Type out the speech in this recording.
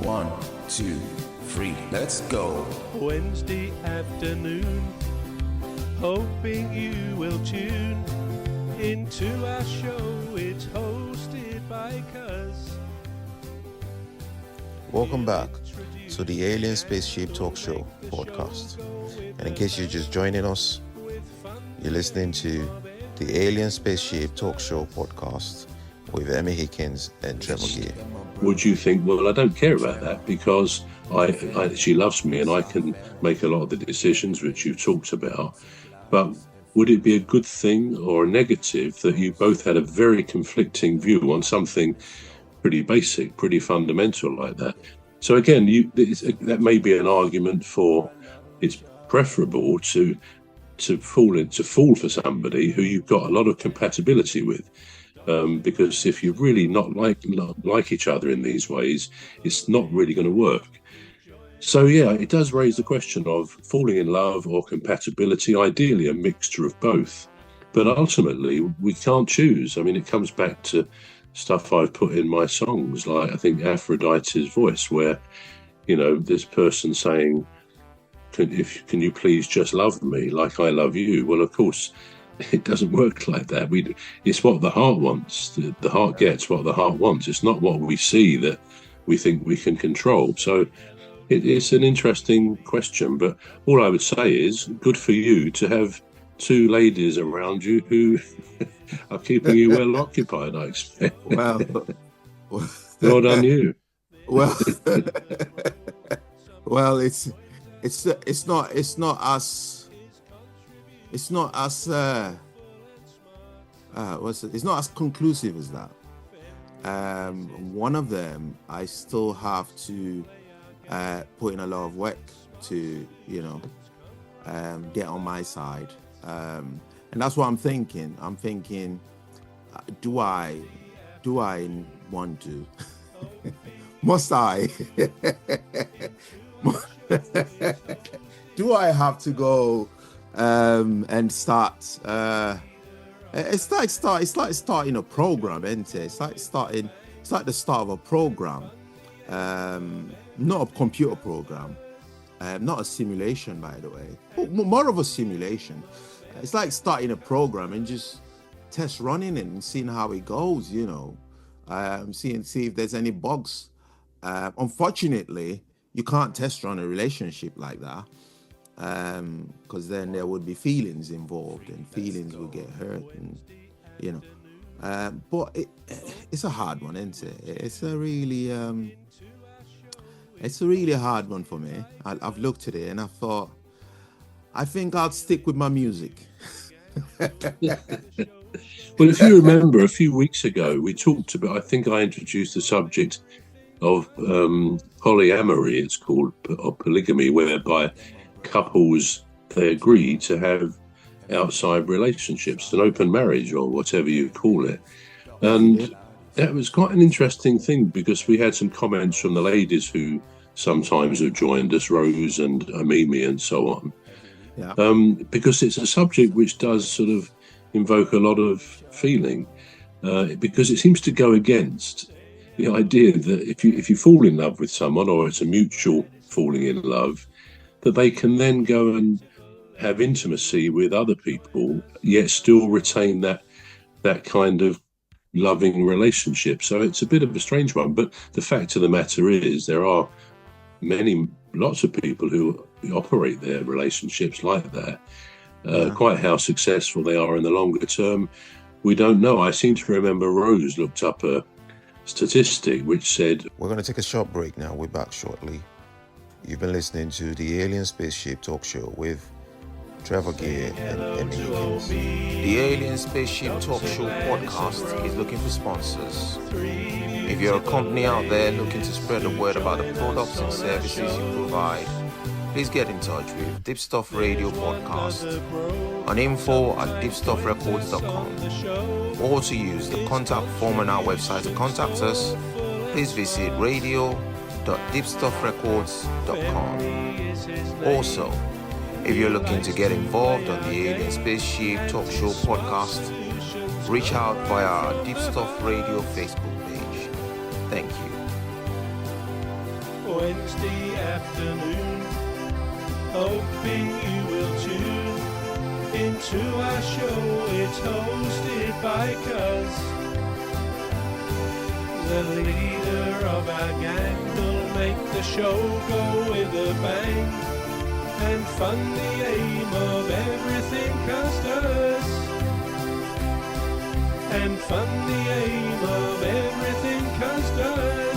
1, 2, 3, let's go. Wednesday afternoon, hoping you will tune into our show. It's hosted by Cuz. Welcome back to the Alien Spaceship Talk Show podcast. And in case you're just joining us, you're listening to the Alien Spaceship Talk Show podcast with Emmy, Hikins and Trevor. Would you think, well, I don't care about that because she loves me and I can make a lot of the decisions which you've talked about. But would it be a good thing or a negative that you both had a very conflicting view on something pretty basic, pretty fundamental like that? So again, that may be an argument for it's preferable to fall for somebody who you've got a lot of compatibility with. Because if you really not like each other in these ways, it's not really going to work. So yeah, it does raise the question of falling in love or compatibility, ideally a mixture of both. But ultimately, we can't choose. I mean, it comes back to stuff I've put in my songs, like I think Aphrodite's Voice, where, you know, this person saying, can you please just love me like I love you? Well, of course, it doesn't work like that. It's what the heart wants. The heart gets what the heart wants. It's not what we see that we think we can control. So it's an interesting question. But all I would say is good for you to have two ladies around you who are keeping you well occupied, I expect. Well done you. Well, it's not as conclusive as that. One of them, I still have to put in a lot of work to, get on my side. And that's what I'm thinking. I'm thinking, do I want to? Must I? Do I have to go and start? It's like starting a program, isn't it? It's like the start of a program, not a computer program, not a simulation, by the way. More of a simulation. It's like starting a program and just test running it and seeing how it goes. See if there's any bugs. Unfortunately, you can't test run a relationship like that. Because then there would be feelings involved and feelings will get hurt, and but it's a hard one, isn't it? It's a really hard one for me. I've looked at it and I thought, I think I'll stick with my music. Well, if you remember, a few weeks ago we talked about, I think I introduced the subject of polyamory, it's called, or polygamy, whereby couples, they agree to have outside relationships, an open marriage or whatever you call it. And that was quite an interesting thing because we had some comments from the ladies who sometimes have joined us, Rose and Emmy and so on. Yeah. Because it's a subject which does sort of invoke a lot of feeling, because it seems to go against the idea that if you fall in love with someone, or it's a mutual falling in love, that they can then go and have intimacy with other people, yet still retain that kind of loving relationship. So it's a bit of a strange one. But the fact of the matter is, there are lots of people who operate their relationships like that. Quite how successful they are in the longer term, we don't know. I seem to remember Rose looked up a statistic which said... We're going to take a short break now. We're back shortly. You've been listening to the Alien Spaceship Talk Show with Trevor and Emmy Hikins. The Alien Spaceship Talk Show podcast is looking for sponsors. If you're a company out there looking to spread the word about the products and services you provide, please get in touch with Deepstuff Radio Podcast on info@deepstuffrecords.com, or to use the contact form on our website to contact us, please visit radio.deepstuffrecords.com. Also, if you're looking to get involved on the Alien Spaceship Talk Show podcast, reach out via our Deepstuff Radio Facebook page. Thank you. Wednesday afternoon. Hoping you will tune into our show. It's hosted by Cuz. The leader of our gang will make the show go with a bang and fund the aim of everything Cuz does. And fund the aim of everything Cuz does.